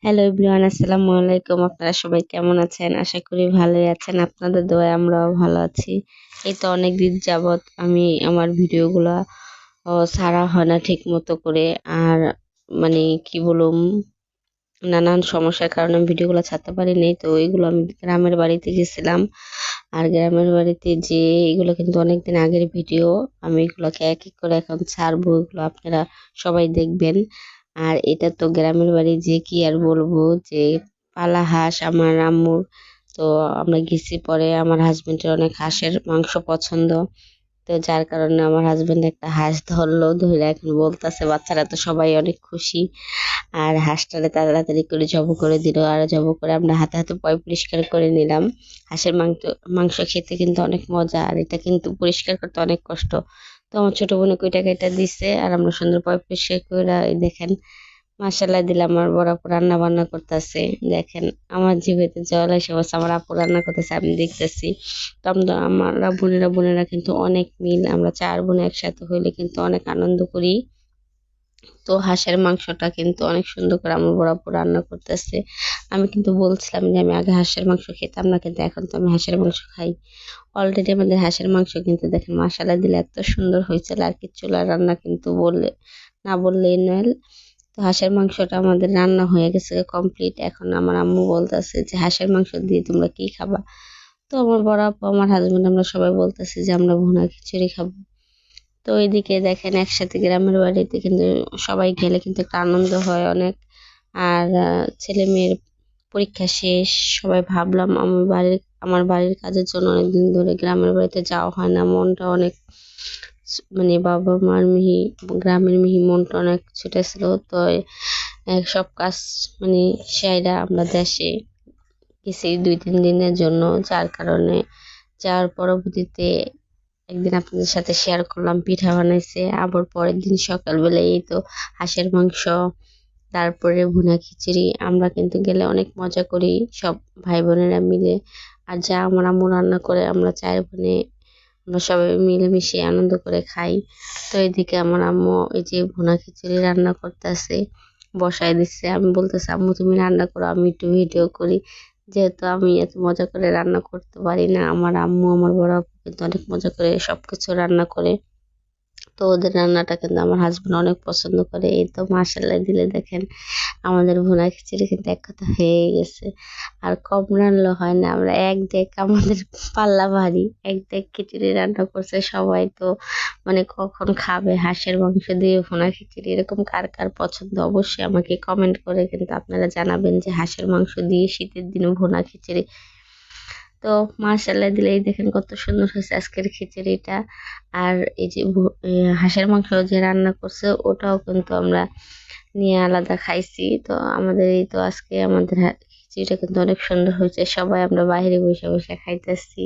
Hello everyone, আসসালামু আলাইকুম। আপনারা সবাই কেমন আছেন? আশা করি ভালোই আছেন। আপনাদের দোয়ায় আমরাও ভালো আছি। এই তো অনেকদিন যাবৎ আমি আমার ভিডিওগুলা ছাড়া হয় না ঠিক মতো করে। আর মানে কি বলুম, নানান সমস্যার কারণে আমি ভিডিওগুলো ছাড়তে পারিনি। তো এগুলো আমি গ্রামের বাড়িতে গেছিলাম। আর গ্রামের বাড়িতে যেয়ে এগুলো কিন্তু অনেকদিন আগের ভিডিও। আমি এগুলোকে এক এক করে এখন ছাড়বো, এগুলো আপনারা সবাই দেখবেন। আর এটা তো গ্রামের বাড়ি, যে কি আর বলবো, যে পালা হাঁস আমার আম্মুর। তো আমরা গেছি, পরে আমার হাজবেন্ডের অনেক হাঁসের মাংস পছন্দ। তো যার কারণে আমার হাজবেন্ড একটা হাঁস ধরলো, ধরে এখন বলতেছে, বাচ্চারা তো সবাই অনেক খুশি। আর হাঁসটারে তাড়াতাড়ি করে জব করে দিল, আর জব করে আমরা হাতে হাতে পরিষ্কার করে নিলাম। হাঁসের মাংস মাংস খেতে কিন্তু অনেক মজা, আর এটা কিন্তু পরিষ্কার করতে অনেক কষ্ট। তো আমার ছোট বোনে কইটা কেটে দিছে, আর আমরা সুন্দর পরিষ্কার করে এই দেখেন, মাসাল্লাহ দিলাম। আমার বড় আপু রান্না বান্না করতেছে। দেখেন, আমার জিভেতে জল এসে বসে, আমার আপু রান্না করতেছে, আমি দেখতেছি। তো আমরা আমরা বোনেরা কিন্তু অনেক মিল, আমরা চার বোন একসাথে হইলে কিন্তু অনেক আনন্দ করি। তো হাঁসের মাংসটা কিন্তু অনেক সুন্দর করে আমার বড় আপু রান্না করতেছে। আমি কিন্তু বলছিলাম যে আমি আগে হাঁসের মাংস খেতাম না, কিন্তু এখন তো আমি হাঁসের মাংস খাই। অলরেডি আমাদের হাঁসের মাংস কিন্তু দেখেন মশলা দিলে এত সুন্দর হয়েছিল, আর কি চুলার রান্না কিন্তু বললে না বললেই নয়। তো হাঁসের মাংসটা আমাদের রান্না হয়ে গেছে কমপ্লিট। এখন আমার আম্মু বলতেছে যে হাঁসের মাংস দিয়ে তোমরা কি খাবা। তো আমার বড় আপু, আমার হাজবেন্ড, আমরা সবাই বলতেছি যে আমরা ভুনা খিচুড়ি খাবো। তো এইদিকে দেখেন, একসাথে গ্রামের বাড়িতে কিন্তু সবাই গেলে কিন্তু একটা আনন্দ হয় অনেক। আর ছেলে মেয়ের পরীক্ষা শেষ, সবাই ভাবলাম আমার বাড়ির কাজের জন্য অনেকদিন ধরে গ্রামের বাড়িতে যাওয়া হয় না। মনটা অনেক মানে বাবা মার গ্রামের মনটা অনেক ছুটেছিল। তো সব কাজ মানে সেরা আমরা দেশে গেছি 2-3 দিনের জন্য। যার কারণে যাওয়ার পরবর্তীতে একদিন আপনাদের সাথে শেয়ার করলাম, পিঠা বানাইছে। আবার পরের দিন সকালবেলা এই তো হাঁসের মাংস, তারপরে ভুনা খিচুড়ি। আমরা কিন্তু গেলে অনেক মজা করি সব ভাই বোনেরা মিলে। আর যা আমার আম্মু রান্না করে, আমরা চার বোনে আমরা সবাই মিলেমিশে আনন্দ করে খাই। তো এদিকে আমার আম্মু এই যে ভুনা খিচুড়ি রান্না করতেছে, বসায় দিচ্ছে। আমি বলতেছি, আম্মু তুমি রান্না করো, আমি একটু ভিডিও করি। যেহেতু আমি এত মজা করে রান্না করতে পারি না, আমার আম্মু আমার বড় আপু কিন্তু অনেক মজা করে সবকিছু রান্না করে। তো ওদের রান্নাটা কিন্তু আমার হাজবেন্ড অনেক পছন্দ করে। এই তো মাসাল্লাহ দিলে দেখেন, আমাদের ভুনা খিচুড়ি কিন্তু এক কথা হয়ে গেছে। আর কম রান্না হয় না, আমরা এক দেখ আমাদের পাল্লা ভারী, এক দেখ খিচুড়ি রান্না করছে সবাই। তো মানে কখন খাবে হাঁসের মাংস দিয়ে ভুনা খিচুড়ি, এরকম কার কার পছন্দ অবশ্যই আমাকে কমেন্ট করে কিন্তু আপনারা জানাবেন যে হাঁসের মাংস দিয়ে শীতের দিনে ভুনা খিচুড়ি। তো মাশাআল্লাহ দিলেই দেখেন কত সুন্দর হয়েছে আজকের খিচুড়িটা। আর এই যে হাঁসের মাংস যে রান্না করছে, ওটাও কিন্তু আমরা নিয়ে আলাদা খাইছি। তো আমাদের এই তো আজকে আমাদের খিচুড়িটা কিন্তু অনেক সুন্দর হয়েছে, সবাই আমরা বাইরে বসে বসে খাইতেছি।